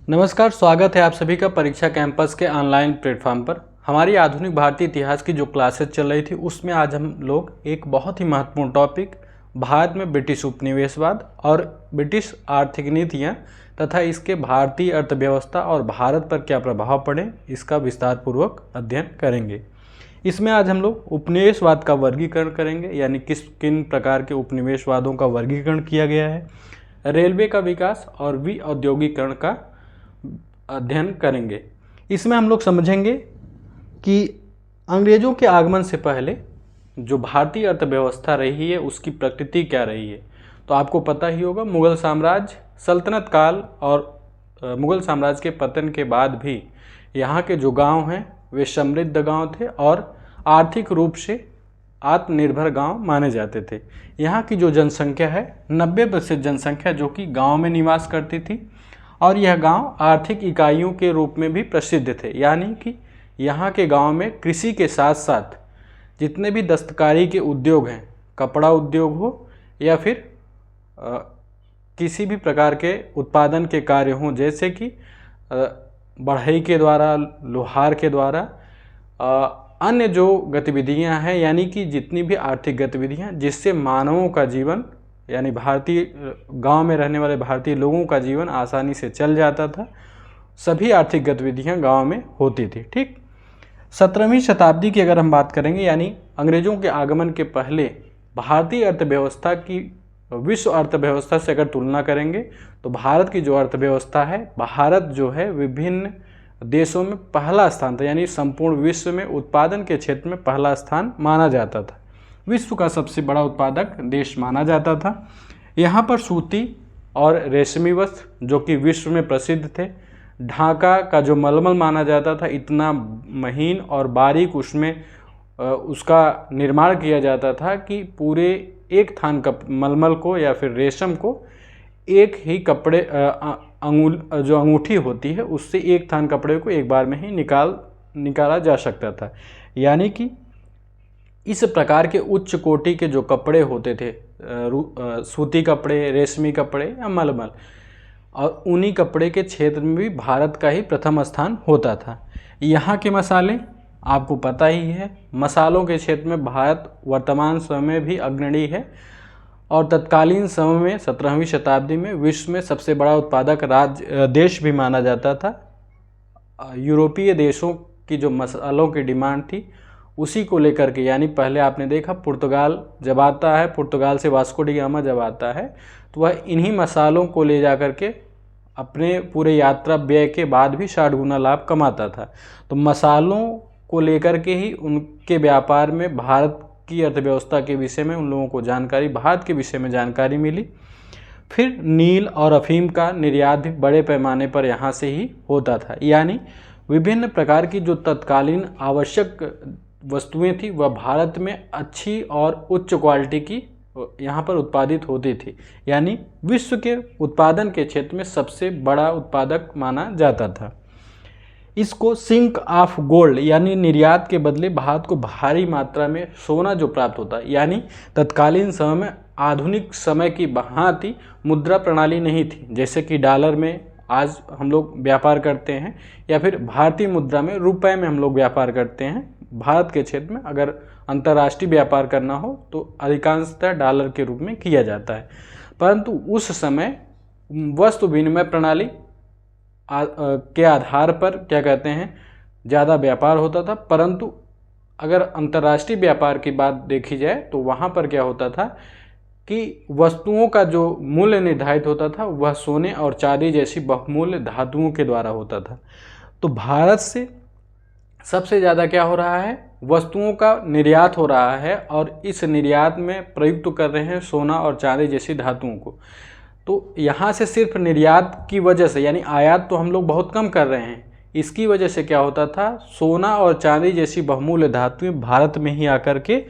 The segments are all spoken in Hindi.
नमस्कार, स्वागत है आप सभी का परीक्षा कैंपस के ऑनलाइन प्लेटफॉर्म पर। हमारी आधुनिक भारतीय इतिहास की जो क्लासेस चल रही थी उसमें आज हम लोग एक बहुत ही महत्वपूर्ण टॉपिक भारत में ब्रिटिश उपनिवेशवाद और ब्रिटिश आर्थिक नीतियाँ तथा इसके भारतीय अर्थव्यवस्था और भारत पर क्या प्रभाव पड़े इसका विस्तार पूर्वक अध्ययन करेंगे। इसमें आज हम लोग उपनिवेशवाद का वर्गीकरण करेंगे, यानी किन प्रकार के उपनिवेशवादों का वर्गीकरण किया गया है, रेलवे का विकास और विऔद्योगीकरण का अध्ययन करेंगे। इसमें हम लोग समझेंगे कि अंग्रेज़ों के आगमन से पहले जो भारतीय अर्थव्यवस्था रही है उसकी प्रकृति क्या रही है। तो आपको पता ही होगा, मुग़ल साम्राज्य सल्तनत काल और मुग़ल साम्राज्य के पतन के बाद भी यहाँ के जो गांव हैं वे समृद्ध गांव थे और आर्थिक रूप से आत्मनिर्भर गांव माने जाते थे। यहाँ की जो जनसंख्या है 90% जनसंख्या जो कि गांव में निवास करती थी और यह गांव आर्थिक इकाइयों के रूप में भी प्रसिद्ध थे, यानी कि यहाँ के गांव में कृषि के साथ साथ जितने भी दस्तकारी के उद्योग हैं, कपड़ा उद्योग हो या फिर किसी भी प्रकार के उत्पादन के कार्य हों, जैसे कि बढ़ई के द्वारा, लोहार के द्वारा, अन्य जो गतिविधियां हैं, यानी कि जितनी भी आर्थिक गतिविधियां जिससे मानवों का जीवन यानी भारतीय गांव में रहने वाले भारतीय लोगों का जीवन आसानी से चल जाता था, सभी आर्थिक गतिविधियां गांव में होती थी। ठीक, 17वीं शताब्दी की अगर हम बात करेंगे, यानी अंग्रेज़ों के आगमन के पहले भारतीय अर्थव्यवस्था की विश्व अर्थव्यवस्था से अगर तुलना करेंगे तो भारत की जो अर्थव्यवस्था है, भारत जो है विभिन्न देशों में पहला स्थान था, यानी संपूर्ण विश्व में उत्पादन के क्षेत्र में पहला स्थान माना जाता था। विश्व का सबसे बड़ा उत्पादक देश माना जाता था। यहाँ पर सूती और रेशमी वस्त्र जो कि विश्व में प्रसिद्ध थे, ढाका का जो मलमल माना जाता था, इतना महीन और बारीक उसमें उसका निर्माण किया जाता था कि पूरे एक थान मलमल को या फिर रेशम को एक ही कपड़े जो अंगूठी होती है उससे एक थान कपड़े को एक बार में ही निकाला जा सकता था। यानी कि इस प्रकार के उच्च कोटि के जो कपड़े होते थे, सूती कपड़े, रेशमी कपड़े या मलमल, और ऊनी कपड़े के क्षेत्र में भी भारत का ही प्रथम स्थान होता था। यहाँ के मसाले आपको पता ही है, मसालों के क्षेत्र में भारत वर्तमान समय में भी अग्रणी है और तत्कालीन समय में 17वीं शताब्दी में विश्व में सबसे बड़ा उत्पादक देश भी माना जाता था। यूरोपीय देशों की जो मसालों की डिमांड थी उसी को लेकर के, यानी पहले आपने देखा पुर्तगाल जब आता है, पुर्तगाल से वास्को डी गामा जब आता है तो वह इन्हीं मसालों को ले जा कर के अपने पूरे यात्रा व्यय के बाद भी 60 गुना लाभ कमाता था। तो मसालों को लेकर के ही उनके व्यापार में भारत की अर्थव्यवस्था के विषय में उन लोगों को जानकारी, भारत के विषय में जानकारी मिली। फिर नील और अफीम का निर्यात भी बड़े पैमाने पर यहाँ से ही होता था, यानी विभिन्न प्रकार की जो तत्कालीन आवश्यक वस्तुएं थी वह भारत में अच्छी और उच्च क्वालिटी की यहाँ पर उत्पादित होती थी, यानी विश्व के उत्पादन के क्षेत्र में सबसे बड़ा उत्पादक माना जाता था। इसको सिंक ऑफ गोल्ड, यानी निर्यात के बदले भारत को भारी मात्रा में सोना जो प्राप्त होता है, यानी तत्कालीन समय में आधुनिक समय की भांति मुद्रा प्रणाली नहीं थी, जैसे कि डॉलर में आज हम लोग व्यापार करते हैं या फिर भारतीय मुद्रा में रुपए में हम लोग व्यापार करते हैं। भारत के क्षेत्र में अगर अंतर्राष्ट्रीय व्यापार करना हो तो अधिकांशतः डॉलर के रूप में किया जाता है, परंतु उस समय वस्तु विनिमय प्रणाली के आधार पर क्या कहते हैं ज़्यादा व्यापार होता था। परंतु अगर अंतर्राष्ट्रीय व्यापार की बात देखी जाए तो वहाँ पर क्या होता था कि वस्तुओं का जो मूल्य निर्धारित होता था वह सोने और चांदी जैसी बहुमूल्य धातुओं के द्वारा होता था। तो भारत से सबसे ज़्यादा क्या हो रहा है, वस्तुओं का निर्यात हो रहा है और इस निर्यात में प्रयुक्त कर रहे हैं सोना और चांदी जैसी धातुओं को। तो यहाँ से सिर्फ निर्यात की वजह से, यानी आयात तो हम लोग बहुत कम कर रहे हैं, इसकी वजह से क्या होता था, सोना और चांदी जैसी बहुमूल्य धातुएं भारत में ही आकर के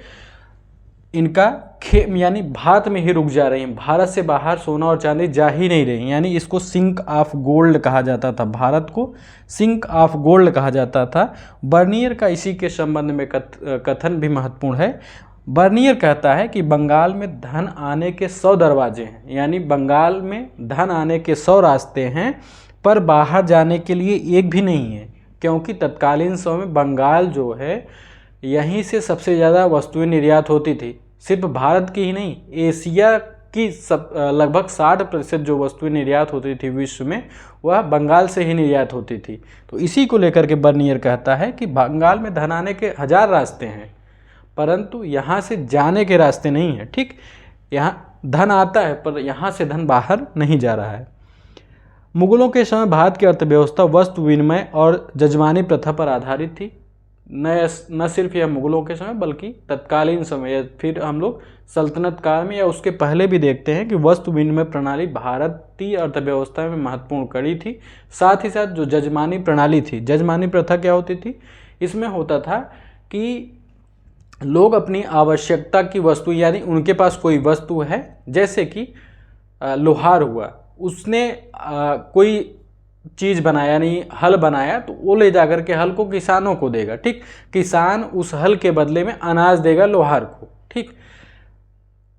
इनका यानी भारत में ही रुक जा रही हैं, भारत से बाहर सोना और चांदी जा ही नहीं रही, यानी इसको सिंक ऑफ गोल्ड कहा जाता था, भारत को सिंक ऑफ गोल्ड कहा जाता था। बर्नियर का इसी के संबंध में कथन भी महत्वपूर्ण है। बर्नियर कहता है कि बंगाल में धन आने के 100 दरवाजे हैं, यानी बंगाल में धन आने के 100 रास्ते हैं, पर बाहर जाने के लिए एक भी नहीं है, क्योंकि तत्कालीन समय में बंगाल जो है यहीं से सबसे ज़्यादा वस्तुएं निर्यात होती थी। सिर्फ भारत की ही नहीं, एशिया की लगभग 60% जो वस्तुएं निर्यात होती थी विश्व में, वह बंगाल से ही निर्यात होती थी। तो इसी को लेकर के बर्नियर कहता है कि बंगाल में धन आने के 1000 रास्ते हैं, परंतु यहाँ से जाने के रास्ते नहीं है। ठीक, यहाँ धन आता है पर यहाँ से धन बाहर नहीं जा रहा है। मुगलों के समय भारत की अर्थव्यवस्था वस्तु विनिमय और जजमानी प्रथा पर आधारित थी। न सिर्फ यह मुगलों के समय बल्कि तत्कालीन समय, या फिर हम लोग सल्तनत काल में या उसके पहले भी देखते हैं कि वस्तु विनिमय प्रणाली भारतीय अर्थव्यवस्था में महत्वपूर्ण कड़ी थी। साथ ही साथ जो जजमानी प्रणाली थी, जजमानी प्रथा क्या होती थी, इसमें होता था कि लोग अपनी आवश्यकता की वस्तु, यानी उनके पास कोई वस्तु है, जैसे कि लोहार हुआ, उसने कोई चीज़ बनाया, यानी हल बनाया, तो वो ले जाकर के हल को किसानों को देगा। ठीक, किसान उस हल के बदले में अनाज देगा लोहार को। ठीक,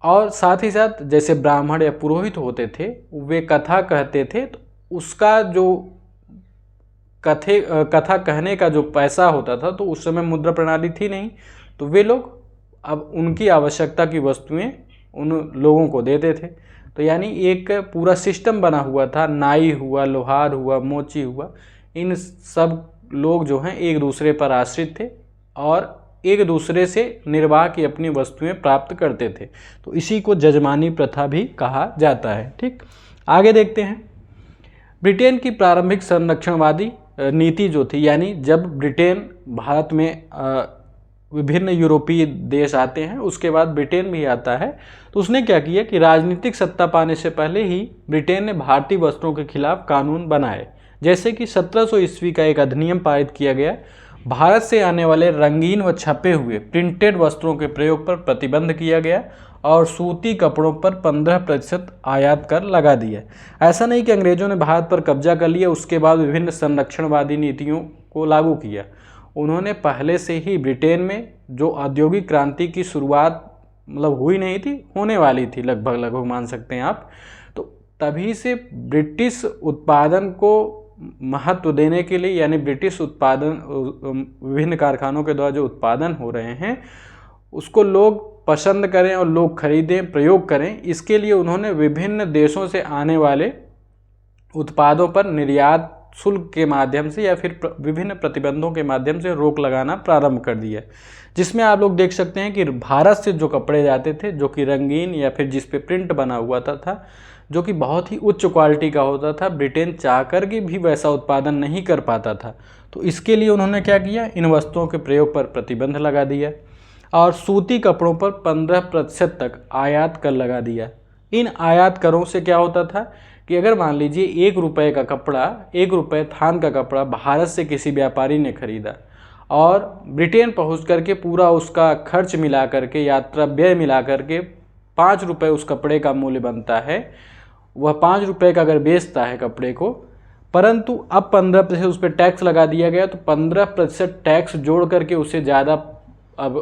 और साथ ही साथ जैसे ब्राह्मण या पुरोहित होते थे, वे कथा कहते थे, तो उसका जो कथा कहने का जो पैसा होता था, तो उस समय मुद्रा प्रणाली थी नहीं, तो वे लोग अब उनकी आवश्यकता की वस्तुएं उन लोगों को देते थे। तो यानी एक पूरा सिस्टम बना हुआ था। नाई हुआ, लोहार हुआ, मोची हुआ, इन सब लोग जो हैं एक दूसरे पर आश्रित थे और एक दूसरे से निर्वाह की अपनी वस्तुएं प्राप्त करते थे। तो इसी को जजमानी प्रथा भी कहा जाता है। ठीक, आगे देखते हैं। ब्रिटेन की प्रारंभिक संरक्षणवादी नीति जो थी, यानी जब ब्रिटेन भारत में विभिन्न यूरोपीय देश आते हैं, उसके बाद ब्रिटेन भी आता है, तो उसने क्या किया कि राजनीतिक सत्ता पाने से पहले ही ब्रिटेन ने भारतीय वस्त्रों के खिलाफ कानून बनाए। जैसे कि 1700 ईस्वी का एक अधिनियम पारित किया गया। भारत से आने वाले रंगीन व छपे हुए प्रिंटेड वस्त्रों के प्रयोग पर प्रतिबंध किया गया और सूती कपड़ों पर 15% आयात कर लगा दिया। ऐसा नहीं कि अंग्रेजों ने भारत पर कब्जा कर लिया उसके बाद विभिन्न संरक्षणवादी नीतियों को लागू किया। उन्होंने पहले से ही ब्रिटेन में जो औद्योगिक क्रांति की शुरुआत मतलब हुई नहीं थी, होने वाली थी, लगभग मान सकते हैं आप, तो तभी से ब्रिटिश उत्पादन को महत्व देने के लिए, यानी ब्रिटिश उत्पादन, विभिन्न कारखानों के द्वारा जो उत्पादन हो रहे हैं उसको लोग पसंद करें और लोग खरीदें, प्रयोग करें, इसके लिए उन्होंने विभिन्न देशों से आने वाले उत्पादों पर निर्यात शुल्क के माध्यम से या फिर विभिन्न प्रतिबंधों के माध्यम से रोक लगाना प्रारंभ कर दिया, जिसमें आप लोग देख सकते हैं कि भारत से जो कपड़े जाते थे, जो कि रंगीन या फिर जिस पे प्रिंट बना हुआ था, जो कि बहुत ही उच्च क्वालिटी का होता था, ब्रिटेन चाहकर के भी वैसा उत्पादन नहीं कर पाता था। तो इसके लिए उन्होंने क्या किया, इन वस्तुओं के प्रयोग पर प्रतिबंध लगा दिया और सूती कपड़ों पर 15% तक आयात कर लगा दिया। इन आयात करों से क्या होता था कि अगर मान लीजिए 1 रुपये का कपड़ा, 1 रुपये थान का कपड़ा भारत से किसी व्यापारी ने खरीदा और ब्रिटेन पहुंच करके पूरा उसका खर्च मिला करके, यात्रा व्यय मिला करके 5 रुपये उस कपड़े का मूल्य बनता है, वह 5 रुपये का अगर बेचता है कपड़े को, परंतु अब 15% उस पर टैक्स लगा दिया गया, तो 15% टैक्स जोड़ करके उसे ज़्यादा अब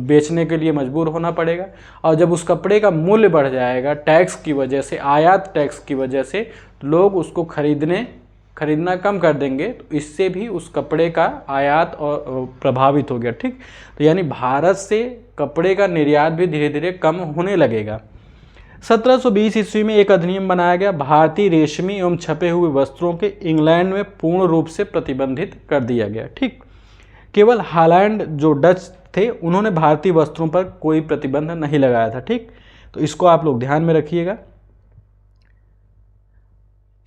बेचने के लिए मजबूर होना पड़ेगा। और जब उस कपड़े का मूल्य बढ़ जाएगा टैक्स की वजह से, आयात टैक्स की वजह से, लोग उसको खरीदना कम कर देंगे, तो इससे भी उस कपड़े का आयात और प्रभावित हो गया। ठीक, तो यानी भारत से कपड़े का निर्यात भी धीरे धीरे कम होने लगेगा। 1720 ईस्वी में एक अधिनियम बनाया गया, भारतीय रेशमी एवं छपे हुए वस्त्रों के इंग्लैंड में पूर्ण रूप से प्रतिबंधित कर दिया गया। ठीक, केवल हॉलैंड जो डच थे उन्होंने भारतीय वस्त्रों पर कोई प्रतिबंध नहीं लगाया था। ठीक, तो इसको आप लोग ध्यान में रखिएगा।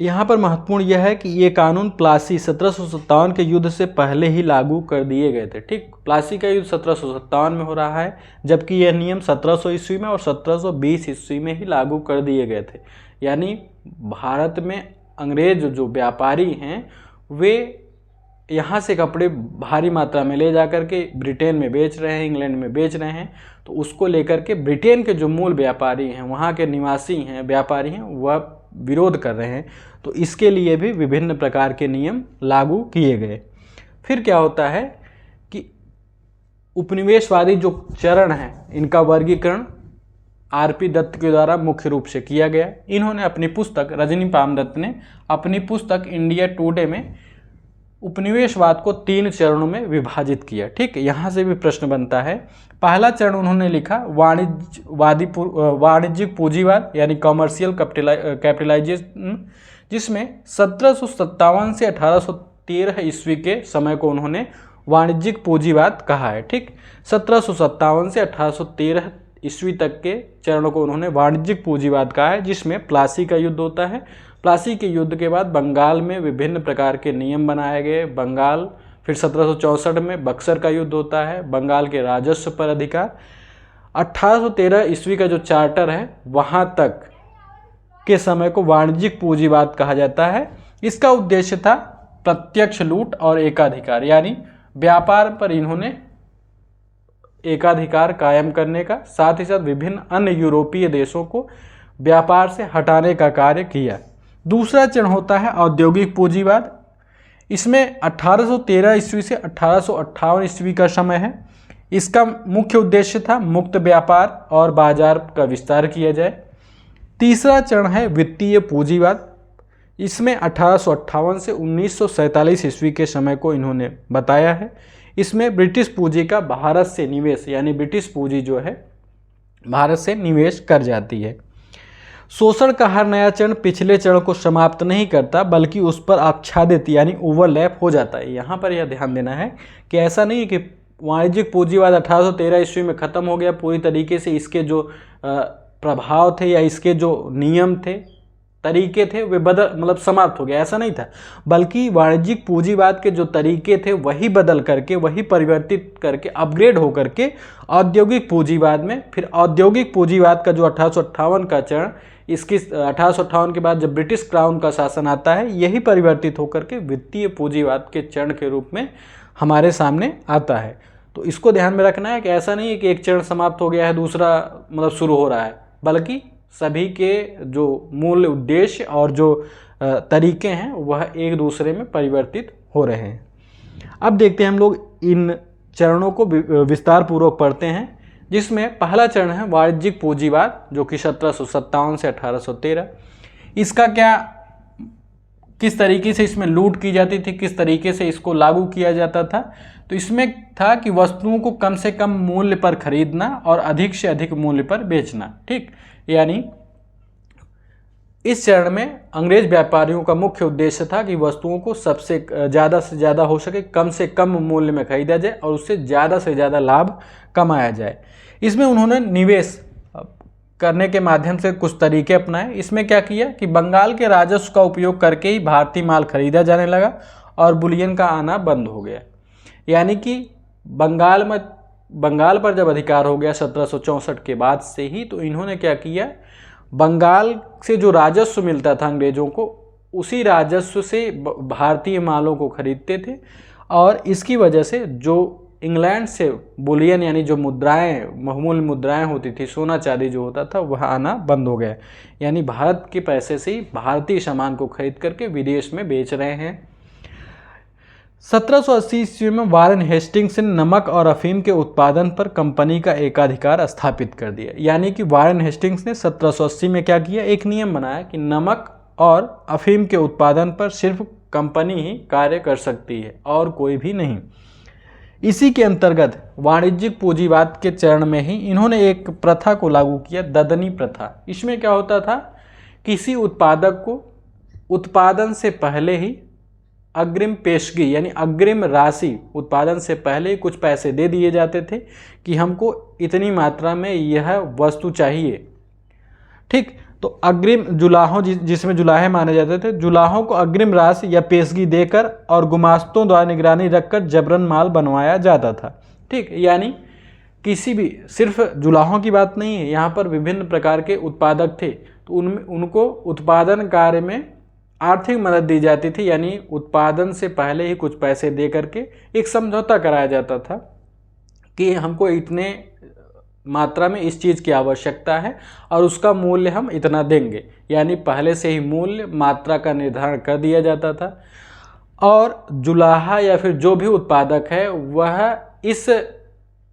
यहाँ पर महत्वपूर्ण यह है कि ये कानून प्लासी 1757 के युद्ध से पहले ही लागू कर दिए गए थे। ठीक, प्लासी का युद्ध 1757 में हो रहा है, जबकि यह नियम 1700 ईस्वी में और 1720 ईस्वी में ही लागू कर दिए गए थे। यानी भारत में अंग्रेज जो व्यापारी हैं वे यहाँ से कपड़े भारी मात्रा में ले जा कर के ब्रिटेन में बेच रहे हैं, इंग्लैंड में बेच रहे हैं, तो उसको लेकर के ब्रिटेन के जो मूल व्यापारी हैं, वहाँ के निवासी हैं, व्यापारी हैं, वह विरोध कर रहे हैं। तो इसके लिए भी विभिन्न प्रकार के नियम लागू किए गए। फिर क्या होता है कि उपनिवेशवादी जो चरण हैं, इनका वर्गीकरण आरपी दत्त के द्वारा मुख्य रूप से किया गया। इन्होंने अपनी पुस्तक, रजनी पामदत्त ने अपनी पुस्तक इंडिया टुडे में उपनिवेशवाद को 3 चरणों में विभाजित किया। ठीक, यहाँ से भी प्रश्न बनता है। पहला चरण उन्होंने लिखा वाणिज्यिक पूंजीवाद यानी कॉमर्शियल कैपिटलाइजेशन, जिसमें 1757 से 1813 ईस्वी के समय को उन्होंने वाणिज्यिक पूंजीवाद कहा है। ठीक, 1757 से 1813 ईस्वी तक के चरणों को उन्होंने वाणिज्यिक पूंजीवाद कहा है, जिसमें प्लासी का युद्ध होता है। प्लासी के युद्ध के बाद बंगाल में विभिन्न प्रकार के नियम बनाए गए। बंगाल, फिर 1764 में बक्सर का युद्ध होता है, बंगाल के राजस्व पर अधिकार। 1813 ईस्वी का जो चार्टर है वहाँ तक के समय को वाणिज्यिक पूंजीवाद कहा जाता है। इसका उद्देश्य था प्रत्यक्ष लूट और एकाधिकार, यानी व्यापार पर इन्होंने एकाधिकार कायम करने का, साथ ही साथ विभिन्न अन्य यूरोपीय देशों को व्यापार से हटाने का कार्य किया। दूसरा चरण होता है औद्योगिक पूंजीवाद। इसमें 1813 ईस्वी से 1858 ईस्वी का समय है। इसका मुख्य उद्देश्य था मुक्त व्यापार और बाजार का विस्तार किया जाए। तीसरा चरण है वित्तीय पूंजीवाद। इसमें 1858 से 1947 ईस्वी के समय को इन्होंने बताया है। इसमें ब्रिटिश पूंजी का भारत से निवेश, यानी ब्रिटिश पूंजी जो है भारत से निवेश कर जाती है। शोषण का हर नया चरण पिछले चरण को समाप्त नहीं करता, बल्कि उस पर आच्छादित यानी ओवरलैप हो जाता है। यहाँ पर यह ध्यान देना है कि ऐसा नहीं है कि वाणिज्यिक पूंजीवाद 1813 ईस्वी में ख़त्म हो गया पूरी तरीके से, इसके जो प्रभाव थे या इसके जो नियम थे, तरीके थे, वे मतलब समाप्त हो गया, ऐसा नहीं था। बल्कि वाणिज्यिक पूंजीवाद के जो तरीके थे वही बदल करके, वही परिवर्तित करके, अपग्रेड हो करके औद्योगिक पूंजीवाद में, फिर औद्योगिक पूंजीवाद का जो 1858 का चरण, इसकी 1858 के बाद जब ब्रिटिश क्राउन का शासन आता है, यही परिवर्तित होकर के वित्तीय पूंजीवाद के चरण के रूप में हमारे सामने आता है। तो इसको ध्यान में रखना है कि ऐसा नहीं है कि एक चरण समाप्त हो गया है दूसरा मतलब शुरू हो रहा है, बल्कि सभी के जो मूल उद्देश्य और जो तरीके हैं वह एक दूसरे में परिवर्तित हो रहे हैं। अब देखते हैं हम लोग इन चरणों को विस्तार पूर्वक पढ़ते हैं, जिसमें पहला चरण है वाणिज्यिक पूंजीवाद, जो कि 1757 से 1813। इसका क्या, किस तरीके से इसमें लूट की जाती थी, किस तरीके से इसको लागू किया जाता था। तो इसमें था कि वस्तुओं को कम से कम मूल्य पर खरीदना और अधिक से अधिक मूल्य पर बेचना। ठीक, यानी इस चरण में अंग्रेज व्यापारियों का मुख्य उद्देश्य था कि वस्तुओं को सबसे ज़्यादा से ज़्यादा हो सके कम से कम मूल्य में खरीदा जाए और उससे ज़्यादा लाभ कमाया जाए। इसमें उन्होंने निवेश करने के माध्यम से कुछ तरीके अपनाए। इसमें क्या किया कि बंगाल के राजस्व का उपयोग करके ही भारतीय माल खरीदा जाने लगा और बुलियन का आना बंद हो गया। यानी कि बंगाल पर जब अधिकार हो गया 1764 के बाद से ही, तो इन्होंने क्या किया, बंगाल से जो राजस्व मिलता था अंग्रेजों को, उसी राजस्व से भारतीय मालों को खरीदते थे और इसकी वजह से जो इंग्लैंड से बुलियन यानी जो मुद्राएं, बहुमूल्य मुद्राएं होती थी, सोना चांदी जो होता था, वह आना बंद हो गया। यानी भारत के पैसे से ही भारतीय सामान को खरीद करके विदेश में बेच रहे हैं। 1780 ईस्वी में वारेन हेस्टिंग्स ने नमक और अफीम के उत्पादन पर कंपनी का एकाधिकार स्थापित कर दिया। यानी कि वारेन हेस्टिंग्स ने 1780 में क्या किया, एक नियम बनाया कि नमक और अफीम के उत्पादन पर सिर्फ कंपनी ही कार्य कर सकती है और कोई भी नहीं। इसी के अंतर्गत वाणिज्यिक पूंजीवाद के चरण में ही इन्होंने एक प्रथा को लागू किया, ददनी प्रथा। इसमें क्या होता था, किसी उत्पादक को उत्पादन से पहले ही अग्रिम पेशगी यानी अग्रिम राशि, उत्पादन से पहले ही कुछ पैसे दे दिए जाते थे कि हमको इतनी मात्रा में यह वस्तु चाहिए। ठीक, तो अग्रिम जुलाहों, जिसमें जुलाहे माने जाते थे, जुलाहों को अग्रिम राशि या पेशगी देकर और गुमास्तों द्वारा निगरानी रखकर जबरन माल बनवाया जाता था। ठीक, यानी किसी भी, सिर्फ जुलाहों की बात नहीं है, यहाँ पर विभिन्न प्रकार के उत्पादक थे, तो उनको उत्पादन कार्य में आर्थिक मदद दी जाती थी। यानी उत्पादन से पहले ही कुछ पैसे दे करके एक समझौता कराया जाता था कि हमको इतने मात्रा में इस चीज़ की आवश्यकता है और उसका मूल्य हम इतना देंगे। यानी पहले से ही मूल्य, मात्रा का निर्धारण कर दिया जाता था और जुलाहा या फिर जो भी उत्पादक है वह इस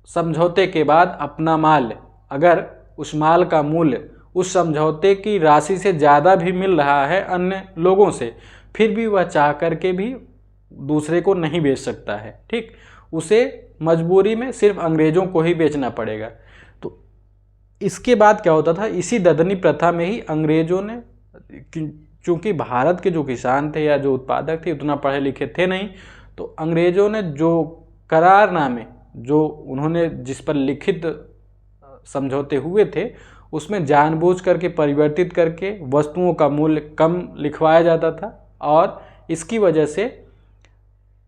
समझौते के बाद अपना माल, अगर उस माल का मूल्य उस समझौते की राशि से ज़्यादा भी मिल रहा है अन्य लोगों से, फिर भी वह चाह करके भी दूसरे को नहीं बेच सकता है। ठीक, उसे मजबूरी में सिर्फ अंग्रेज़ों को ही बेचना पड़ेगा। तो इसके बाद क्या होता था, इसी ददनी प्रथा में ही अंग्रेज़ों ने, चूँकि भारत के जो किसान थे या जो उत्पादक थे उतना पढ़े लिखे थे नहीं, तो अंग्रेज़ों ने जो करारनामे जो उन्होंने जिस पर लिखित समझौते हुए थे उसमें जानबूझ करके परिवर्तित करके वस्तुओं का मूल्य कम लिखवाया जाता था और इसकी वजह से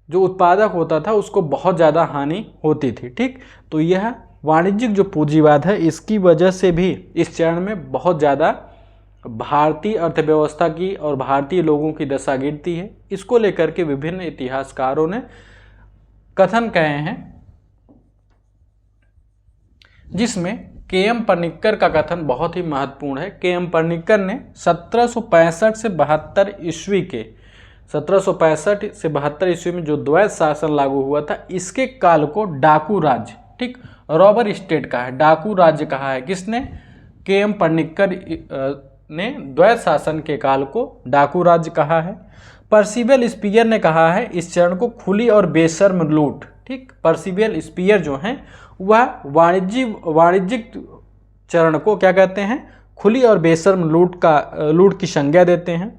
जो उत्पादक होता था उसको बहुत ज़्यादा हानि होती थी। ठीक, तो यह वाणिज्यिक जो पूंजीवाद है इसकी वजह से भी इस चरण में बहुत ज़्यादा भारतीय अर्थव्यवस्था की और भारतीय लोगों की दशा गिरती है। इसको लेकर के विभिन्न इतिहासकारों ने कथन कहे हैं, जिसमें के.एम. पनिक्कर का कथन बहुत ही महत्वपूर्ण है। के.एम. पनिक्कर ने 1765 से 72 ईस्वी के 1765 से 72 ईस्वी में जो द्वैत शासन लागू हुआ था, इसके काल को डाकू राज्य, ठीक, रॉबर स्टेट कहा है, डाकू राज्य कहा है। किसने? के.एम. पनिक्कर ने द्वैत शासन के काल को डाकू राज्य कहा है। पर्सिवल स्पीयर ने कहा है इस चरण को खुली और बेशर्म लूट। ठीक, पर्सिवल स्पीयर जो हैं वह वाणिज्यिक चरण को क्या कहते हैं? खुली और बेशर्म लूट की संज्ञा देते हैं।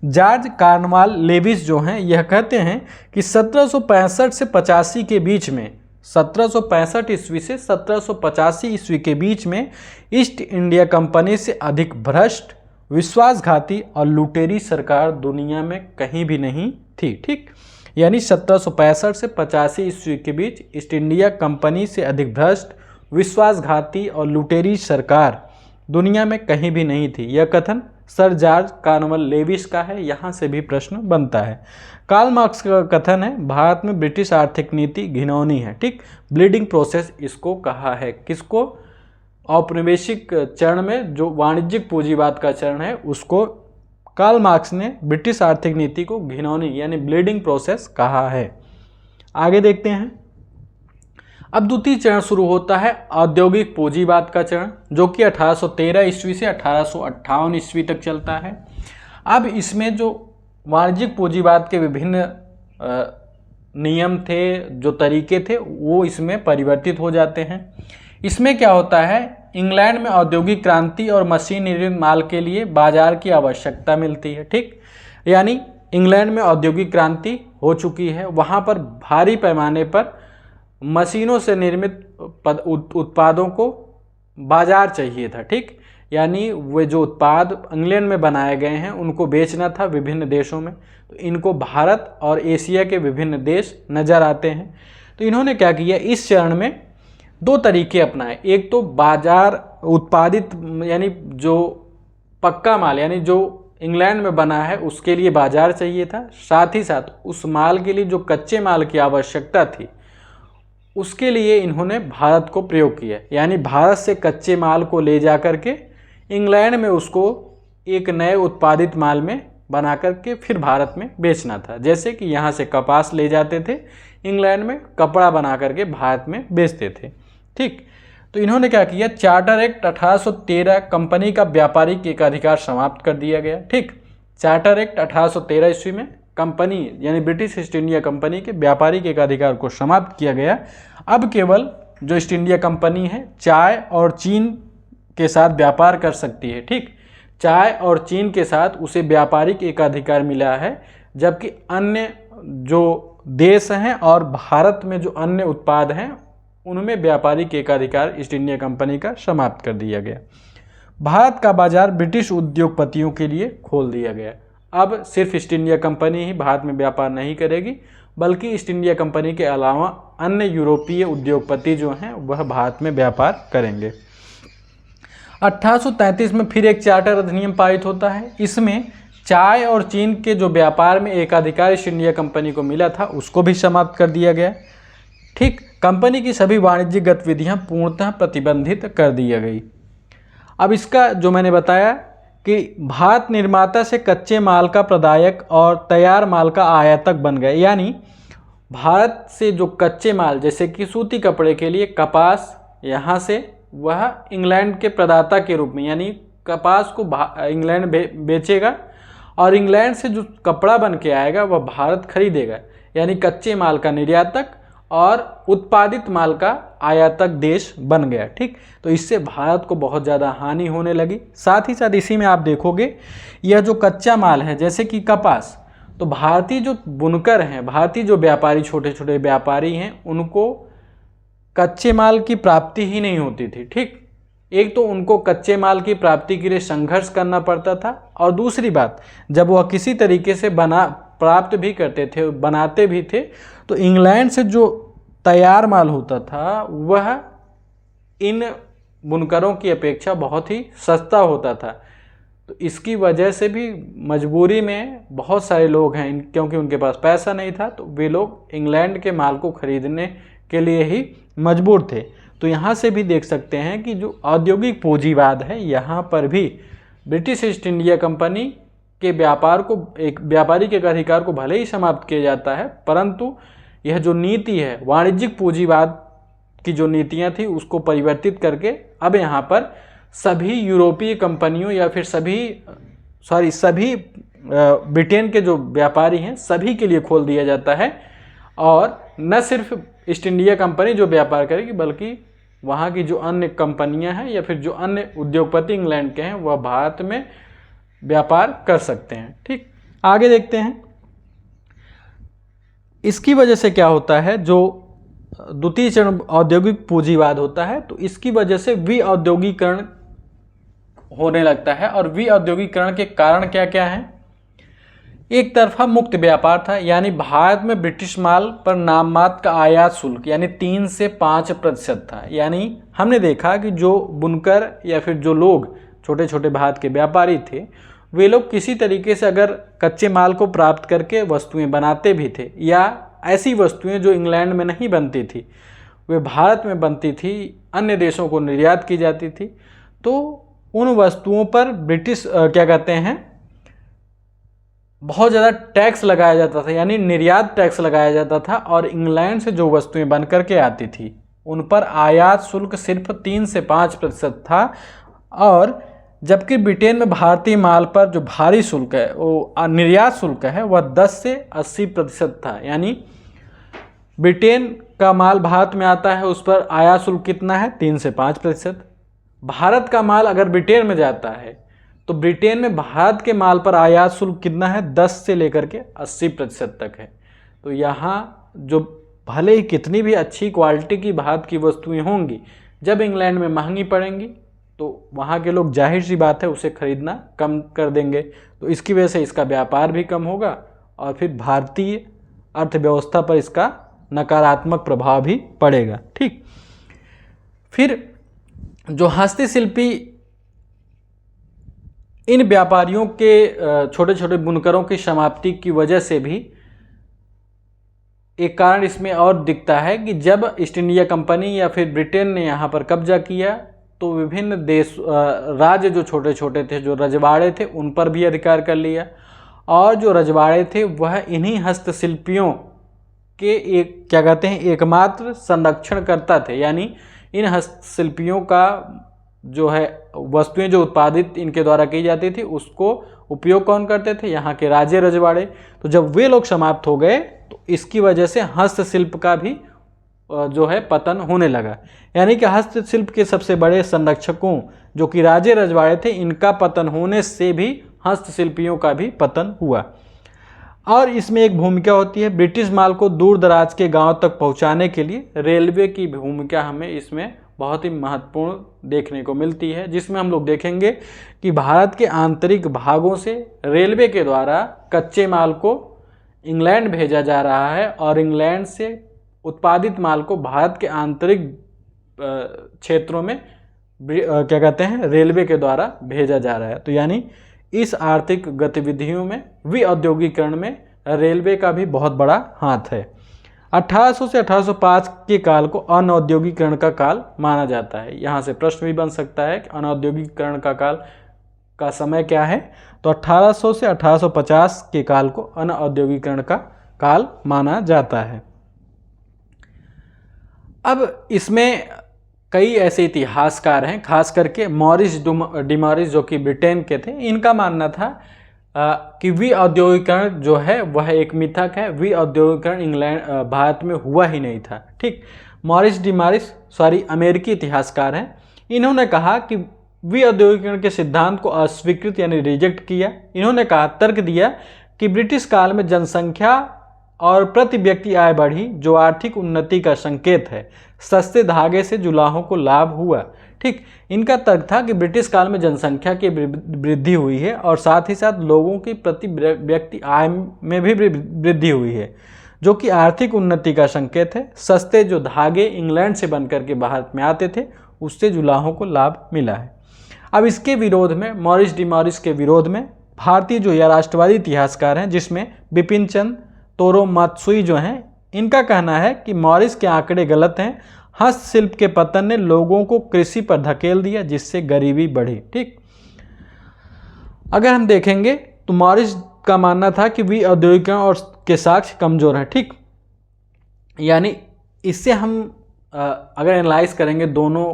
जॉर्ज कार्नवाल लेविस जो हैं यह कहते हैं कि 1765 से 85 के बीच में, 1765 ईस्वी से 1785 ईस्वी के बीच में ईस्ट इंडिया कंपनी से अधिक भ्रष्ट, विश्वासघाती और लुटेरी सरकार दुनिया में कहीं भी नहीं थी। ठीक, यानी 1765 से 85 ईस्वी के बीच ईस्ट इंडिया कंपनी से अधिक भ्रष्ट, विश्वासघाती और लुटेरी सरकार दुनिया में कहीं भी नहीं थी। यह कथन सर जॉर्ज कार्नवाल लेविस का है। यहाँ से भी प्रश्न बनता है। कार्ल मार्क्स का कथन है भारत में ब्रिटिश आर्थिक नीति घिनौनी है। ठीक, ब्लीडिंग प्रोसेस इसको कहा है। किसको? औपनिवेशिक चरण में जो वाणिज्यिक पूंजीवाद का चरण है उसको कार्ल मार्क्स ने ब्रिटिश आर्थिक नीति को घिनौनी यानी ब्लीडिंग प्रोसेस कहा है। आगे देखते हैं। अब द्वितीय चरण शुरू होता है औद्योगिक पूंजीवाद का चरण, जो कि 1813 ईस्वी से 1858 ईस्वी तक चलता है। अब इसमें जो वाणिज्यिक पूंजीवाद के विभिन्न नियम थे, जो तरीके थे, वो इसमें परिवर्तित हो जाते हैं। इसमें क्या होता है, इंग्लैंड में औद्योगिक क्रांति और मशीन निर्मित माल के लिए बाजार की आवश्यकता मिलती है। ठीक, यानी इंग्लैंड में औद्योगिक क्रांति हो चुकी है, वहाँ पर भारी पैमाने पर मशीनों से निर्मित उत्पादों को बाजार चाहिए था। ठीक, यानी वे जो उत्पाद इंग्लैंड में बनाए गए हैं उनको बेचना था विभिन्न देशों में, तो इनको भारत और एशिया के विभिन्न देश नज़र आते हैं। तो इन्होंने क्या किया, इस चरण में दो तरीके अपनाए। एक तो बाजार उत्पादित यानी जो पक्का माल यानी जो इंग्लैंड में बना है उसके लिए बाजार चाहिए था, साथ ही साथ उस माल के लिए जो कच्चे माल की आवश्यकता थी उसके लिए इन्होंने भारत को प्रयोग किया। यानी भारत से कच्चे माल को ले जा कर के इंग्लैंड में उसको एक नए उत्पादित माल में बना करके फिर भारत में बेचना था। जैसे कि यहाँ से कपास ले जाते थे, इंग्लैंड में कपड़ा बना करके भारत में बेचते थे। ठीक, तो इन्होंने क्या किया, चार्टर एक्ट 1813 कंपनी का व्यापारिक एकाधिकार समाप्त कर दिया गया। ठीक, चार्टर एक्ट 1813 ईस्वी में कंपनी यानी ब्रिटिश ईस्ट इंडिया कंपनी के व्यापारिक एकाधिकार को समाप्त किया गया। अब केवल जो ईस्ट इंडिया कंपनी है चाय और चीन के साथ व्यापार कर सकती है। ठीक, चाय और चीन के साथ उसे व्यापारिक एकाधिकार मिला है, जबकि अन्य जो देश हैं और भारत में जो अन्य उत्पाद हैं उनमें व्यापारिक एकाधिकार ईस्ट इंडिया कंपनी का समाप्त कर दिया गया। भारत का बाजार ब्रिटिश उद्योगपतियों के लिए खोल दिया गया। अब सिर्फ ईस्ट इंडिया कंपनी ही भारत में व्यापार नहीं करेगी, बल्कि ईस्ट इंडिया कंपनी के अलावा अन्य यूरोपीय उद्योगपति जो हैं वह भारत में व्यापार करेंगे। 1833 में फिर एक चार्टर अधिनियम पारित होता है। इसमें चाय और चीन के जो व्यापार में एकाधिकार ईस्ट इंडिया कंपनी को मिला था उसको भी समाप्त कर दिया गया। ठीक, कंपनी की सभी वाणिज्यिक गतिविधियां पूर्णतः प्रतिबंधित कर दी गई। अब इसका जो मैंने बताया कि भारत निर्माता से कच्चे माल का प्रदायक और तैयार माल का आयातक बन गए। यानी भारत से जो कच्चे माल जैसे कि सूती कपड़े के लिए कपास यहाँ से वह इंग्लैंड के प्रदाता के रूप में, यानी कपास को इंग्लैंड बेचेगा और इंग्लैंड से जो कपड़ा बन के आएगा वह भारत खरीदेगा, यानी कच्चे माल का निर्यातक और उत्पादित माल का आयातक देश बन गया। ठीक, तो इससे भारत को बहुत ज़्यादा हानि होने लगी। साथ ही साथ इसी में आप देखोगे यह जो कच्चा माल है जैसे कि कपास, तो भारतीय जो बुनकर हैं, भारतीय जो व्यापारी, छोटे छोटे व्यापारी हैं, उनको कच्चे माल की प्राप्ति ही नहीं होती थी। ठीक, एक तो उनको कच्चे माल की प्राप्ति के लिए संघर्ष करना पड़ता था, और दूसरी बात, जब वह किसी तरीके से प्राप्त भी करते थे, बनाते भी थे, तो इंग्लैंड से जो तैयार माल होता था वह इन बुनकरों की अपेक्षा बहुत ही सस्ता होता था। तो इसकी वजह से भी मजबूरी में बहुत सारे लोग हैं, क्योंकि उनके पास पैसा नहीं था, तो वे लोग इंग्लैंड के माल को खरीदने के लिए ही मजबूर थे। तो यहाँ से भी देख सकते हैं कि जो औद्योगिक पूंजीवाद है, यहाँ पर भी ब्रिटिश ईस्ट इंडिया कंपनी के व्यापार को, एक व्यापारी के अधिकार को भले ही समाप्त किया जाता है, परंतु यह जो नीति है वाणिज्यिक पूंजीवाद की जो नीतियाँ थी उसको परिवर्तित करके अब यहाँ पर सभी यूरोपीय कंपनियों या फिर सभी ब्रिटेन के जो व्यापारी हैं सभी के लिए खोल दिया जाता है। और न सिर्फ ईस्ट इंडिया कंपनी जो व्यापार करेगी, बल्कि वहाँ की जो अन्य कंपनियाँ हैं या फिर जो अन्य उद्योगपति इंग्लैंड के हैं वह भारत में व्यापार कर सकते हैं। ठीक, आगे देखते हैं इसकी वजह से क्या होता है। जो द्वितीय चरण औद्योगिक पूंजीवाद होता है, तो इसकी वजह से विऔद्योगीकरण होने लगता है। और विऔद्योगीकरण के कारण क्या क्या हैं? एक तरफा मुक्त व्यापार था, यानी भारत में ब्रिटिश माल पर नाम मात्र का आयात शुल्क यानी 3 से 5% था। यानी हमने देखा कि जो बुनकर या फिर जो लोग छोटे छोटे भारत के व्यापारी थे, वे लोग किसी तरीके से अगर कच्चे माल को प्राप्त करके वस्तुएं बनाते भी थे, या ऐसी वस्तुएं जो इंग्लैंड में नहीं बनती थी वे भारत में बनती थी, अन्य देशों को निर्यात की जाती थी, तो उन वस्तुओं पर ब्रिटिश बहुत ज़्यादा टैक्स लगाया जाता था, यानी निर्यात टैक्स लगाया जाता था। और इंग्लैंड से जो वस्तुएं बन करके आती थी उन पर आयात शुल्क सिर्फ 3 से 5% था। और जबकि ब्रिटेन में भारतीय माल पर जो भारी शुल्क है, वो निर्यात शुल्क है, वह 10 से 80% था। यानी ब्रिटेन का माल भारत में आता है, उस पर आयात शुल्क कितना है? 3 से 5%। भारत का माल अगर ब्रिटेन में जाता है तो ब्रिटेन में भारत के माल पर आयात शुल्क कितना है? 10 से लेकर के 80% तक है। तो यहाँ जो भले ही कितनी भी अच्छी क्वालिटी की भारत की वस्तुएं होंगी, जब इंग्लैंड में महंगी पड़ेंगी तो वहाँ के लोग जाहिर सी बात है उसे खरीदना कम कर देंगे। तो इसकी वजह से इसका व्यापार भी कम होगा और फिर भारतीय अर्थव्यवस्था पर इसका नकारात्मक प्रभाव भी पड़ेगा। ठीक, फिर जो हस्तशिल्पी इन व्यापारियों के छोटे छोटे बुनकरों की समाप्ति की वजह से भी एक कारण इसमें और दिखता है कि जब ईस्ट इंडिया कंपनी या फिर ब्रिटेन ने यहाँ पर कब्जा किया तो विभिन्न राज्य जो छोटे छोटे थे, जो रजवाड़े थे, उन पर भी अधिकार कर लिया। और जो रजवाड़े थे वह इन्हीं हस्तशिल्पियों के एकमात्र संरक्षणकर्ता थे। यानी इन हस्तशिल्पियों का जो है वस्तुएं जो उत्पादित इनके द्वारा की जाती थी उसको उपयोग कौन करते थे? यहाँ के राजे रजवाड़े। तो जब वे लोग समाप्त हो गए तो इसकी वजह से हस्तशिल्प का भी जो है पतन होने लगा। यानी कि हस्तशिल्प के सबसे बड़े संरक्षकों जो कि राजे रजवाड़े थे, इनका पतन होने से भी हस्तशिल्पियों का भी पतन हुआ। और इसमें एक भूमिका होती है ब्रिटिश माल को दूर दराज के गांव तक पहुंचाने के लिए रेलवे की भूमिका हमें इसमें बहुत ही महत्वपूर्ण देखने को मिलती है, जिसमें हम लोग देखेंगे कि भारत के आंतरिक भागों से रेलवे के द्वारा कच्चे माल को इंग्लैंड भेजा जा रहा है और इंग्लैंड से उत्पादित माल को भारत के आंतरिक क्षेत्रों में रेलवे के द्वारा भेजा जा रहा है। तो यानी इस आर्थिक गतिविधियों में विऔद्योगीकरण में रेलवे का भी बहुत बड़ा हाथ है। 1800 से 1805 के काल को अनौद्योगिकरण का काल माना जाता है। यहाँ से प्रश्न भी बन सकता है कि अनौद्योगिकरण का काल का समय क्या है? तो 1800 से 1850 के काल को अनौद्योगिकरण का काल माना जाता है। अब इसमें कई ऐसे इतिहासकार हैं, खास करके मॉरिस डिमॉरिस जो कि ब्रिटेन के थे, इनका मानना था कि विऔद्योगिकरण जो है वह एक मिथक है। विऔद्योगिकरण इंग्लैंड भारत में हुआ ही नहीं था। ठीक, मॉरिस डिमॉरिस अमेरिकी इतिहासकार हैं। इन्होंने कहा कि विऔद्योगिकरण के सिद्धांत को अस्वीकृत यानी रिजेक्ट किया। इन्होंने कहा, तर्क दिया कि ब्रिटिश काल में जनसंख्या और प्रति व्यक्ति आय बढ़ी, जो आर्थिक उन्नति का संकेत है। सस्ते धागे से जुलाहों को लाभ हुआ। ठीक, इनका तर्क था कि ब्रिटिश काल में जनसंख्या की वृद्धि हुई है और साथ ही साथ लोगों की प्रति व्यक्ति आय में भी वृद्धि हुई है, जो कि आर्थिक उन्नति का संकेत है। सस्ते जो धागे इंग्लैंड से बनकर के भारत में आते थे, उससे जुलाहों को लाभ मिला है। अब इसके विरोध में, मॉरिस डिमॉरिस के विरोध में, भारतीय जो या राष्ट्रवादी इतिहासकार हैं, जिसमें बिपिन चंद्र तोरो मात्सुई जो हैं, इनका कहना है कि मॉरिस के आंकड़े गलत हैं। हस्तशिल्प के पतन ने लोगों को कृषि पर धकेल दिया, जिससे गरीबी बढ़ी। ठीक, अगर हम देखेंगे तो मॉरिस का मानना था कि विऔद्योगिकरण और के साक्ष्य कमजोर हैं। ठीक, यानी इससे हम अगर एनालाइज करेंगे दोनों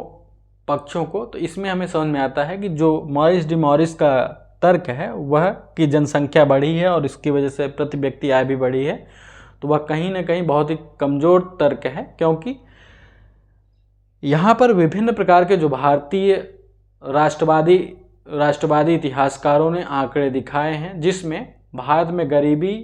पक्षों को, तो इसमें हमें समझ में आता है कि जो मॉरिस डिमॉरिस का तर्क है वह कि जनसंख्या बढ़ी है और इसकी वजह से प्रति व्यक्ति आय भी बढ़ी है, तो वह कहीं ना कहीं बहुत ही कमज़ोर तर्क है, क्योंकि यहाँ पर विभिन्न प्रकार के जो भारतीय राष्ट्रवादी इतिहासकारों ने आंकड़े दिखाए हैं, जिसमें भारत में गरीबी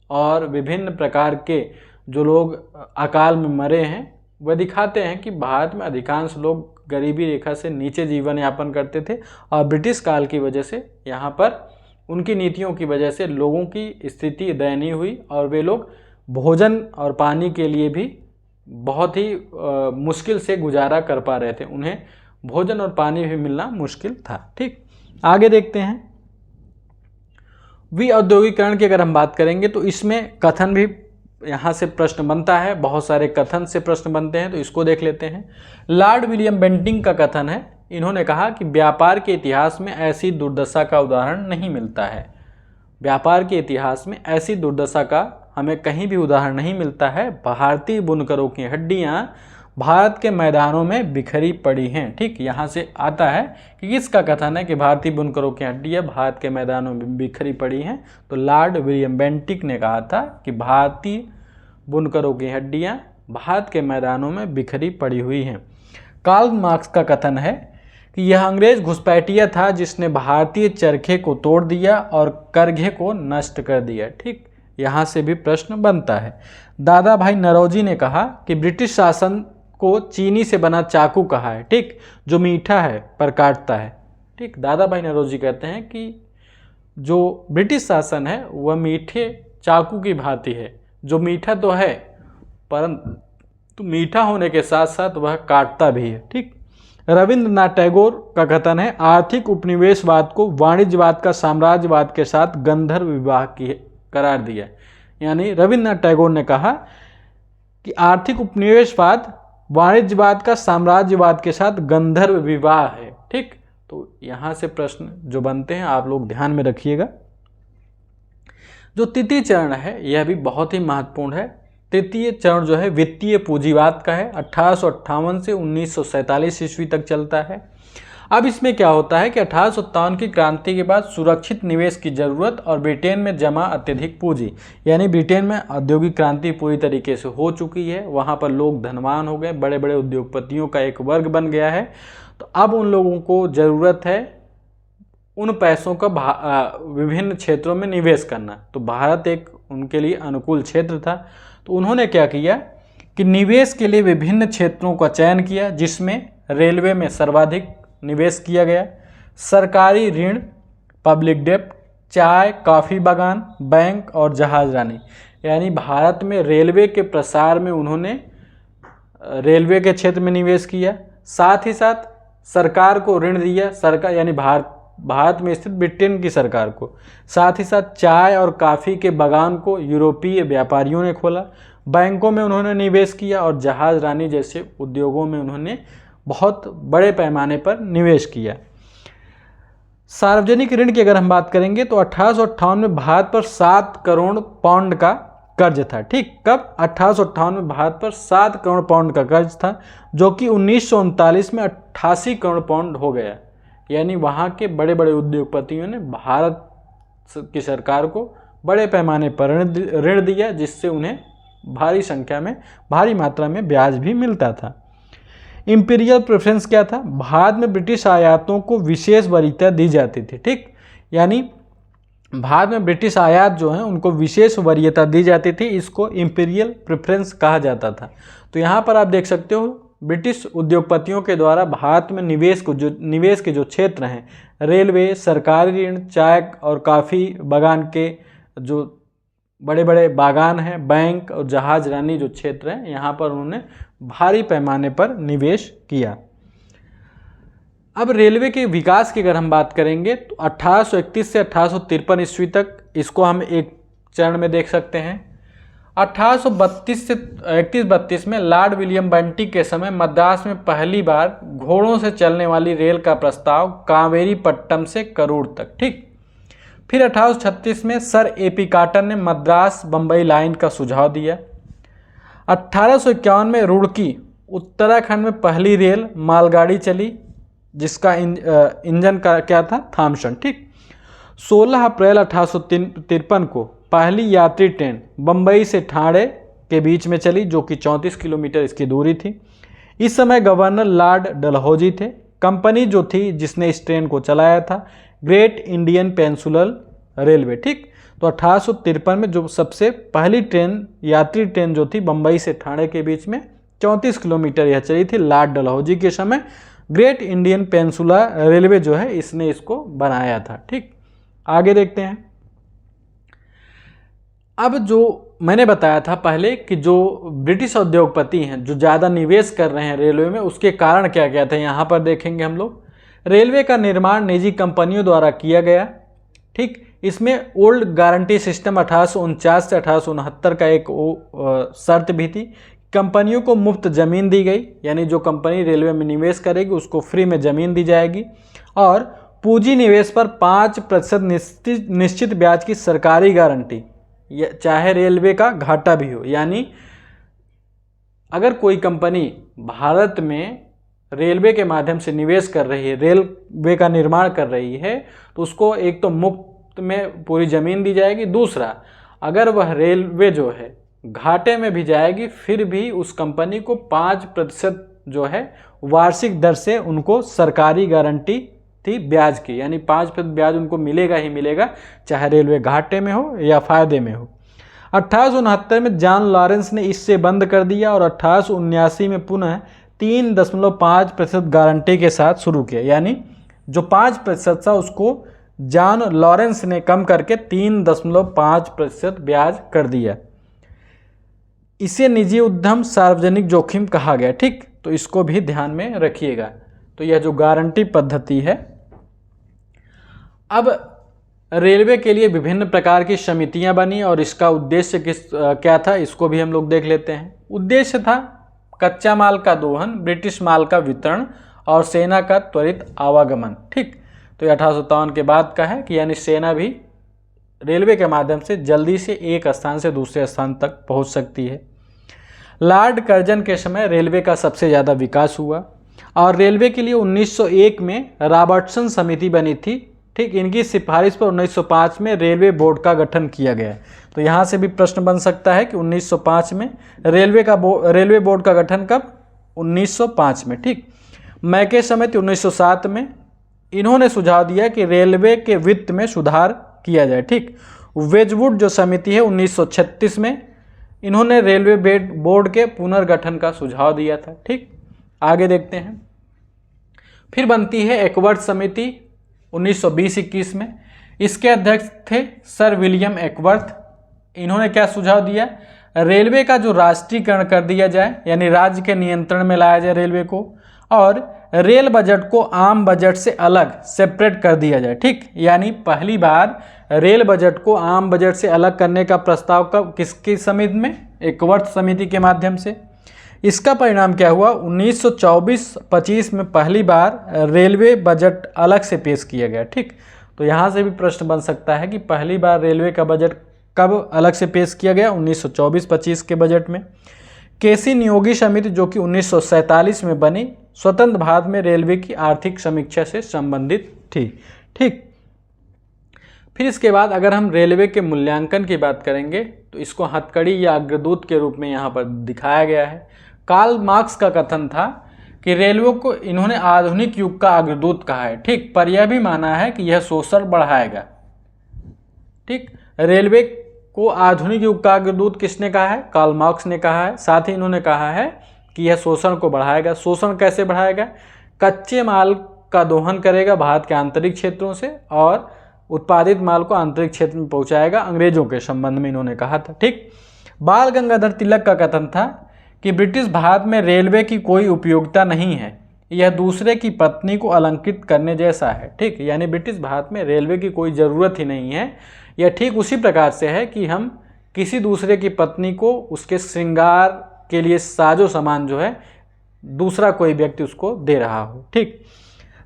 और विभिन्न प्रकार के जो लोग अकाल में मरे हैं, वह दिखाते हैं कि भारत में अधिकांश लोग गरीबी रेखा से नीचे जीवन यापन करते थे और ब्रिटिश काल की वजह से यहाँ पर उनकी नीतियों की वजह से लोगों की स्थिति दयनीय हुई और वे लोग भोजन और पानी के लिए भी बहुत ही मुश्किल से गुजारा कर पा रहे थे। उन्हें भोजन और पानी भी मिलना मुश्किल था। ठीक, आगे देखते हैं। विऔद्योगिकरण की अगर हम बात करेंगे तो इसमें कथन भी यहाँ से प्रश्न बनता है, बहुत सारे कथन से प्रश्न बनते हैं, तो इसको देख लेते हैं। लॉर्ड विलियम बेंटिंग का कथन है। इन्होंने कहा कि व्यापार के इतिहास में ऐसी दुर्दशा का उदाहरण नहीं मिलता है। व्यापार के इतिहास में ऐसी दुर्दशा का हमें कहीं भी उदाहरण नहीं मिलता है। भारतीय बुनकरों की हड्डियाँ भारत के मैदानों में बिखरी पड़ी हैं। ठीक, यहाँ से आता है कि किसका कथन है कि भारतीय बुनकरों की हड्डियाँ भारत के मैदानों में बिखरी पड़ी हैं, तो लॉर्ड विलियम बेंटिक ने कहा था कि भारतीय बुनकरों की हड्डियाँ भारत के मैदानों में बिखरी पड़ी हुई हैं। कार्ल मार्क्स का कथन है कि यह अंग्रेज घुसपैठिया था जिसने भारतीय चरखे को तोड़ दिया और करघे को नष्ट कर दिया। ठीक, यहाँ से भी प्रश्न बनता है। दादा भाई नौरोजी ने कहा कि ब्रिटिश शासन को चीनी से बना चाकू कहा है। ठीक, जो मीठा है पर काटता है। ठीक, दादा भाई नौरोजी कहते हैं कि जो ब्रिटिश शासन है वह मीठे चाकू की भांति है, जो मीठा तो है परंतु मीठा होने के साथ साथ वह काटता भी है। ठीक, रविंद्रनाथ टैगोर का कथन है, आर्थिक उपनिवेशवाद को वाणिज्यवाद का साम्राज्यवाद के साथ गंधर्व विवाह की करार दिया। यानी रविंद्रनाथ टैगोर ने कहा कि आर्थिक उपनिवेशवाद वाणिज्यवाद का साम्राज्यवाद के साथ गंधर्व विवाह है। ठीक, तो यहाँ से प्रश्न जो बनते हैं आप लोग ध्यान में रखिएगा। जो तृतीय चरण है यह भी बहुत ही महत्वपूर्ण है। तृतीय चरण जो है वित्तीय पूंजीवाद का है। 1858 से 1947 ईस्वी तक चलता है। अब इसमें क्या होता है कि 1857 की क्रांति के बाद सुरक्षित निवेश की ज़रूरत और ब्रिटेन में जमा अत्यधिक पूंजी, यानी ब्रिटेन में औद्योगिक क्रांति पूरी तरीके से हो चुकी है। वहाँ पर लोग धनवान हो गए, बड़े बड़े उद्योगपतियों का एक वर्ग बन गया है। तो अब उन लोगों को ज़रूरत है उन पैसों का विभिन्न क्षेत्रों में निवेश करना। तो भारत एक उनके लिए अनुकूल क्षेत्र था। तो उन्होंने क्या किया कि निवेश के लिए विभिन्न क्षेत्रों का चयन किया, जिसमें रेलवे में सर्वाधिक निवेश किया गया, सरकारी ऋण, पब्लिक डेब्ट, चाय, कॉफ़ी बागान, बैंक और जहाजरानी। यानी भारत में रेलवे के प्रसार में उन्होंने रेलवे के क्षेत्र में निवेश किया, साथ ही साथ सरकार को ऋण दिया, सरकार यानी भारत में स्थित ब्रिटेन की सरकार को। साथ ही साथ चाय और कॉफ़ी के बागान को यूरोपीय व्यापारियों ने खोला। बैंकों में उन्होंने निवेश किया और जहाजरानी जैसे उद्योगों में उन्होंने बहुत बड़े पैमाने पर निवेश किया। सार्वजनिक ऋण की अगर हम बात करेंगे तो 1858 में भारत पर 7 करोड़ पाउंड का कर्ज था। ठीक, कब? 1858 में भारत पर 7 करोड़ पाउंड का कर्ज था, जो कि 1939 में 88 करोड़ पाउंड हो गया। यानी वहाँ के बड़े बड़े उद्योगपतियों ने भारत की सरकार को बड़े पैमाने पर ऋण दिया, जिससे उन्हें भारी मात्रा में ब्याज भी मिलता था। इंपीरियल प्रेफरेंस क्या था? भारत में ब्रिटिश आयातों को विशेष वरीयता दी जाती थी। ठीक, यानी भारत में ब्रिटिश आयात जो हैं उनको विशेष वरीयता दी जाती थी, इसको इंपीरियल प्रेफरेंस कहा जाता था। तो यहाँ पर आप देख सकते हो ब्रिटिश उद्योगपतियों के द्वारा भारत में निवेश के जो क्षेत्र हैं, रेलवे, सरकारी ऋण, चाय और कॉफ़ी बागान के जो बड़े बड़े बागान हैं, बैंक और जहाज रानी जो क्षेत्र हैं, यहाँ पर उन्होंने भारी पैमाने पर निवेश किया। अब रेलवे के विकास की अगर हम बात करेंगे तो 1831 से 1853 ईस्वी तक इसको हम एक चरण में देख सकते हैं। 1832 से 31-32 में लॉर्ड विलियम बेंटिक के समय मद्रास में पहली बार घोड़ों से चलने वाली रेल का प्रस्ताव कावेरीपट्टनम से करूर तक। ठीक, फिर 1836 में सर A.P. कॉटन ने मद्रास बम्बई लाइन का सुझाव दिया। 1851 में रुड़की उत्तराखंड में पहली रेल मालगाड़ी चली, जिसका इंजन का क्या था? थॉमसन। ठीक, 16 अप्रैल 1853 को पहली यात्री ट्रेन बम्बई से ठाणे के बीच में चली, जो कि 34 किलोमीटर इसकी दूरी थी। इस समय गवर्नर लॉर्ड डलहौजी थे। कंपनी जो थी जिसने इस ट्रेन को चलाया था ग्रेट इंडियन पेनिनसुलर रेलवे। ठीक, तो 1853 में जो सबसे पहली ट्रेन, यात्री ट्रेन जो थी बम्बई से ठाणे के बीच में 34 किलोमीटर यह चली थी लॉर्ड डलहौजी के समय। ग्रेट इंडियन पेनिनसुलर रेलवे जो है इसने इसको बनाया था। ठीक, आगे देखते हैं। अब जो मैंने बताया था पहले कि जो ब्रिटिश उद्योगपति हैं जो ज़्यादा निवेश कर रहे हैं रेलवे में, उसके कारण क्या क्या थे, यहाँ पर देखेंगे हम लोग। रेलवे का निर्माण निजी कंपनियों द्वारा किया गया। ठीक, इसमें ओल्ड गारंटी सिस्टम 1849 से 1869 का एक शर्त भी थी। कंपनियों को मुफ्त ज़मीन दी गई, यानी जो कंपनी रेलवे में निवेश करेगी उसको फ्री में ज़मीन दी जाएगी, और पूंजी निवेश पर 5% निश्चित ब्याज की सरकारी गारंटी, चाहे रेलवे का घाटा भी हो। यानी अगर कोई कंपनी भारत में रेलवे के माध्यम से निवेश कर रही है, रेलवे का निर्माण कर रही है, तो उसको एक तो मुफ्त में पूरी ज़मीन दी जाएगी, दूसरा अगर वह रेलवे जो है घाटे में भी जाएगी फिर भी उस कंपनी को 5% जो है वार्षिक दर से उनको सरकारी गारंटी थी ब्याज की, यानी 5% ब्याज उनको मिलेगा ही मिलेगा, चाहे रेलवे घाटे में हो या फायदे में हो। 1869 में जॉन लॉरेंस ने इससे बंद कर दिया और 1879 में पुनः 3.5% गारंटी के साथ शुरू किया। यानी जो 5% था उसको जॉन लॉरेंस ने कम करके 3.5% ब्याज कर दिया। इसे निजी उद्यम सार्वजनिक जोखिम कहा गया। ठीक, तो इसको भी ध्यान में रखिएगा। तो यह जो गारंटी पद्धति है। अब रेलवे के लिए विभिन्न प्रकार की समितियां बनी और इसका उद्देश्य क्या था, इसको भी हम लोग देख लेते हैं। उद्देश्य था कच्चा माल का दोहन, ब्रिटिश माल का वितरण और सेना का त्वरित आवागमन। ठीक, तो 1857 के बाद का है कि यानी सेना भी रेलवे के माध्यम से जल्दी से एक स्थान से दूसरे स्थान तक पहुंच सकती है। लॉर्ड कर्जन के समय रेलवे का सबसे ज़्यादा विकास हुआ और रेलवे के लिए 1901 में रॉबर्टसन समिति बनी थी। ठीक, इनकी सिफारिश पर 1905 में रेलवे बोर्ड का गठन किया गया। तो यहाँ से भी प्रश्न बन सकता है कि 1905 में रेलवे बोर्ड का गठन कब? 1905 में। ठीक, मैके समिति 1907 में इन्होंने सुझाव दिया कि रेलवे के वित्त में सुधार किया जाए। ठीक, वेजवुड जो समिति है 1936 में इन्होंने रेलवे बोर्ड के पुनर्गठन का सुझाव दिया था। ठीक, आगे देखते हैं। फिर बनती है एकवर्थ समिति 1920-21 में। इसके अध्यक्ष थे सर विलियम एकवर्थ। इन्होंने क्या सुझाव दिया? रेलवे का जो राष्ट्रीयकरण कर दिया जाए, यानी राज्य के नियंत्रण में लाया जाए रेलवे को, और रेल बजट को आम बजट से अलग सेपरेट कर दिया जाए। ठीक, यानी पहली बार रेल बजट को आम बजट से अलग करने का प्रस्ताव कब किसकी समिति में? एकवर्थ समिति के माध्यम से। इसका परिणाम क्या हुआ? 1924-25 में पहली बार रेलवे बजट अलग से पेश किया गया। ठीक, तो यहाँ से भी प्रश्न बन सकता है कि पहली बार रेलवे का बजट कब अलग से पेश किया गया? 1924-25 के बजट में। केसी नियोगी समिति जो कि 1947 में बनी, स्वतंत्र भारत में रेलवे की आर्थिक समीक्षा से संबंधित थी। ठीक, फिर इसके बाद अगर हम रेलवे के मूल्यांकन की बात करेंगे तो इसको हथकड़ी या अग्रदूत के रूप में यहाँ पर दिखाया गया है। कार्ल मार्क्स का कथन था कि रेलवे को इन्होंने आधुनिक युग का अग्रदूत कहा है। ठीक, पर यह भी माना है कि यह शोषण बढ़ाएगा। ठीक, रेलवे को आधुनिक युग का अग्रदूत किसने कहा है? कार्ल मार्क्स ने कहा है। साथ ही इन्होंने कहा है कि यह शोषण को बढ़ाएगा। शोषण कैसे बढ़ाएगा? कच्चे माल का दोहन करेगा भारत के आंतरिक क्षेत्रों से और उत्पादित माल को आंतरिक क्षेत्र में पहुंचाएगा, अंग्रेजों के संबंध में इन्होंने कहा था। ठीक, बाल गंगाधर तिलक का कथन था कि ब्रिटिश भारत में रेलवे की कोई उपयोगिता नहीं है, यह दूसरे की पत्नी को अलंकृत करने जैसा है। ठीक, यानी ब्रिटिश भारत में रेलवे की कोई ज़रूरत ही नहीं है। यह ठीक उसी प्रकार से है कि हम किसी दूसरे की पत्नी को उसके श्रृंगार के लिए साजो सामान जो है दूसरा कोई व्यक्ति उसको दे रहा हो। ठीक,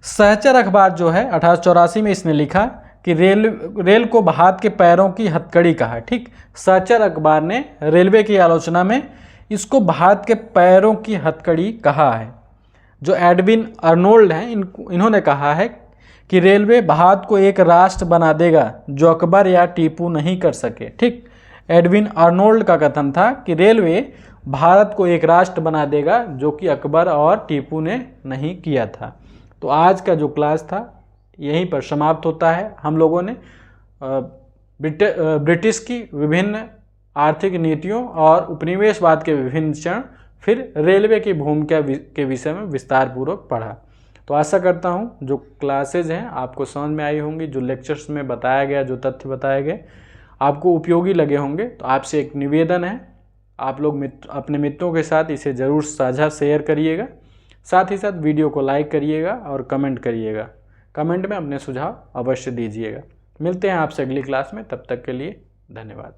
सहचर अखबार जो है 1884 में इसने लिखा कि रेल को भारत के पैरों की हथकड़ी कहा है। ठीक, सहचर अखबार ने रेलवे की आलोचना में इसको भारत के पैरों की हथकड़ी कहा है। जो एडविन अर्नोल्ड हैं इन्होंने कहा है कि रेलवे भारत को एक राष्ट्र बना देगा जो अकबर या टीपू नहीं कर सके। ठीक, एडविन अर्नोल्ड का कथन था कि रेलवे भारत को एक राष्ट्र बना देगा जो कि अकबर और टीपू ने नहीं किया था। तो आज का जो क्लास था यहीं पर समाप्त होता है। हम लोगों ने ब्रिटिश की विभिन्न आर्थिक नीतियों और उपनिवेशवाद के विभिन्न चरण, फिर रेलवे की भूमिका के विषय में विस्तार पूर्वक पढ़ा। तो आशा करता हूँ जो क्लासेज हैं आपको समझ में आई होंगी, जो लेक्चर्स में बताया गया, जो तथ्य बताए गए आपको उपयोगी लगे होंगे। तो आपसे एक निवेदन है, आप लोग अपने मित्रों के साथ इसे ज़रूर साझा शेयर करिएगा। साथ ही साथ वीडियो को लाइक करिएगा और कमेंट करिएगा। कमेंट में अपने सुझाव अवश्य दीजिएगा। मिलते हैं आपसे अगली क्लास में, तब तक के लिए धन्यवाद।